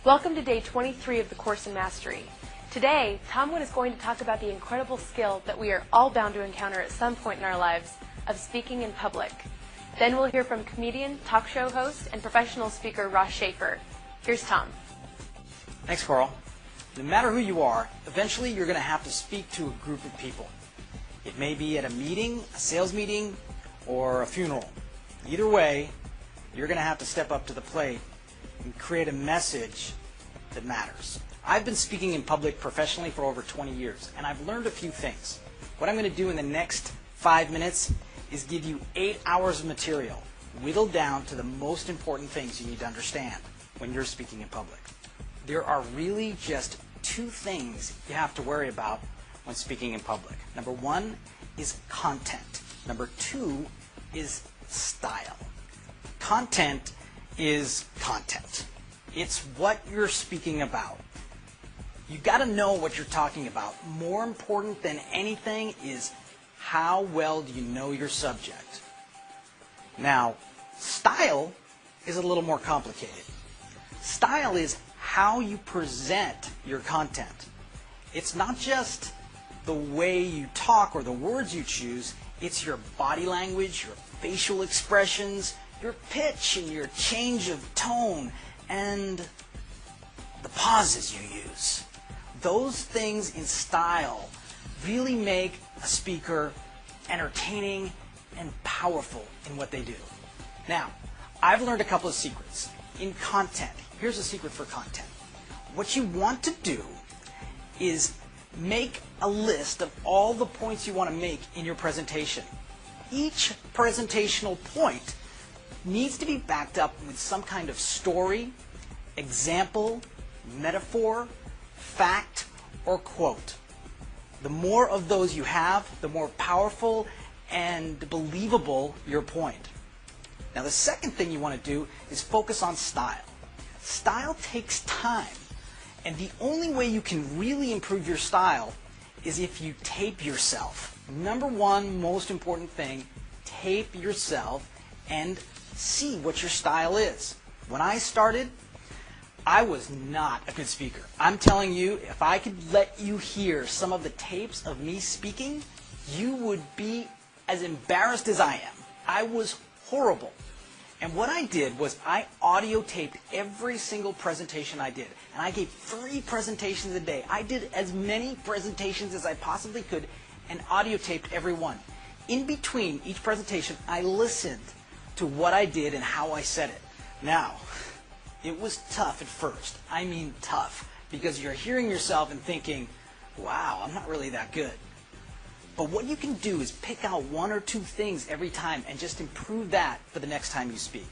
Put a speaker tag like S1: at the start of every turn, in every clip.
S1: Welcome to day 23 of the course in Mastery. Today, Tom is going to talk about the incredible skill that we are all bound to encounter at some point in our lives of speaking in public. Then we'll hear from comedian, talk show host, and professional speaker Ross Schaefer. Here's Tom.
S2: Thanks, Carl. No matter who you are, eventually you're going to have to speak to a group of people. It may be at a meeting, a sales meeting, or a funeral. Either way, you're going to have to step up to the plate and create a message that matters. I've been speaking in public professionally for over 20 years, and I've learned a few things. What I'm going to do in the next 5 minutes is give you 8 hours of material, whittled down to the most important things you need to understand when you're speaking in public. There are really just 2 things you have to worry about when speaking in public. Number 1 is content. Number 2 is style. Content is content. It's what you're speaking about. You got to know what you're talking about. More important than anything is how well do you know your subject. Now, style is a little more complicated. Style is how you present your content. It's not just the way you talk or the words you choose, it's your body language, your facial expressions, your pitch and your change of tone, and the pauses you use. Those things in style really make a speaker entertaining and powerful in what they do. Now, I've learned a couple of secrets. In content, here's a secret for content. What you want to do is make a list of all the points you want to make in your presentation. Each presentational point needs to be backed up with some kind of story, example, metaphor, fact, or quote. The more of those you have, the more powerful and believable your point. Now, the second thing you want to do is focus on style. Style takes time, and the only way you can really improve your style is if you tape yourself. Number 1 most important thing, tape yourself and see what your style is. When I started, I was not a good speaker. I'm telling you, if I could let you hear some of the tapes of me speaking, you would be as embarrassed as I am. I was horrible. And what I did was I audio taped every single presentation I did. And I gave 3 presentations a day. I did as many presentations as I possibly could and audio taped every one. In between each presentation, I listened to what I did and how I said it. Now, it was tough at first. I mean tough, because you're hearing yourself and thinking, wow, I'm not really that good. But what you can do is pick out 1 or 2 things every time and just improve that for the next time you speak.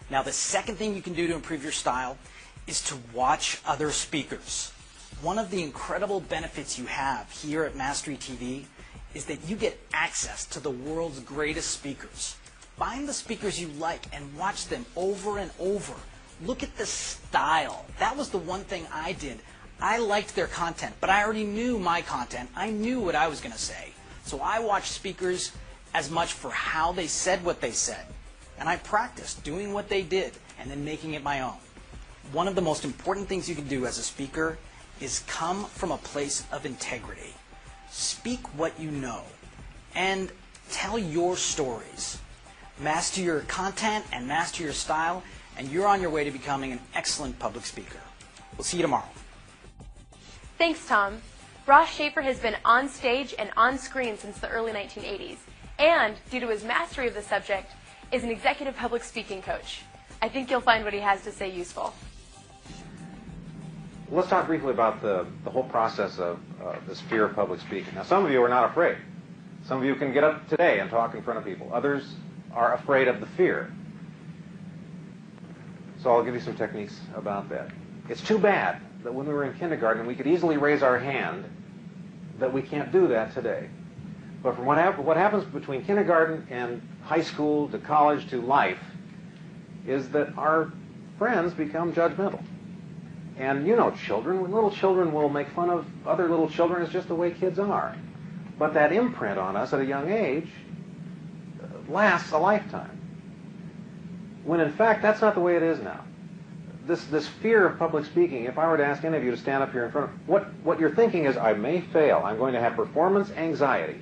S2: Now, the second thing you can do to improve your style is to watch other speakers. One of the incredible benefits you have here at Mastery TV is that you get access to the world's greatest speakers. Find the speakers you like and watch them over and over. Look at the style. That was the one thing I did. I liked their content, but I already knew my content. I knew what I was going to say. So I watched speakers as much for how they said what they said. And I practiced doing what they did and then making it my own. One of the most important things you can do as a speaker is come from a place of integrity. Speak what you know and tell your stories. Master your content and master your style, and you're on your way to becoming an excellent public speaker. We'll see you tomorrow.
S1: Thanks, Tom. Ross Schaefer has been on stage and on screen since the early 1980s, and due to his mastery of the subject, is an executive public speaking coach. I think you'll find what he has to say useful.
S3: Let's talk briefly about the whole process of this fear of public speaking. Now, some of you are not afraid. Some of you can get up today and talk in front of people. Others are afraid of the fear. So I'll give you some techniques about that. It's too bad that when we were in kindergarten we could easily raise our hand, that we can't do that today. But from what happens between kindergarten and high school to college to life is that our friends become judgmental. And you know children, when little children will make fun of other little children, it's just the way kids are. But that imprint on us at a young age lasts a lifetime. When in fact that's not the way it is now. this fear of public speaking, if I were to ask any of you to stand up here in front of, what you're thinking is, I may fail. I'm going to have performance anxiety.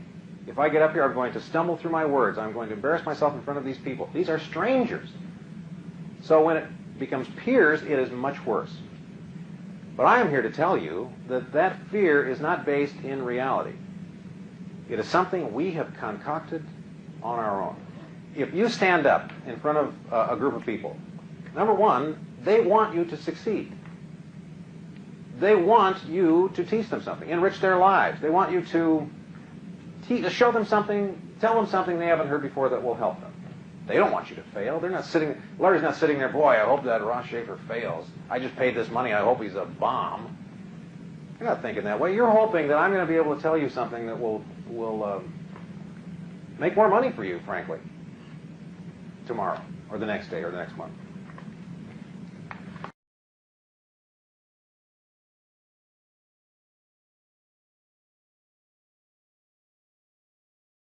S3: If I get up here, I'm going to stumble through my words. I'm going to embarrass myself in front of these people. These are strangers. So when it becomes peers, it is much worse. But I am here to tell you that that fear is not based in reality. It is something we have concocted on our own. If you stand up in front of a group of people, number one, they want you to succeed. They want you to teach them something, enrich their lives. They want you to show them something, tell them something they haven't heard before that will help them. They don't want you to fail. They're not sitting, Larry's not sitting there, boy, I hope that Ross Schaefer fails. I just paid this money, I hope he's a bomb. You're not thinking that way. You're hoping that I'm going to be able to tell you something that will make more money for you, frankly, tomorrow, or the next day, or the next month.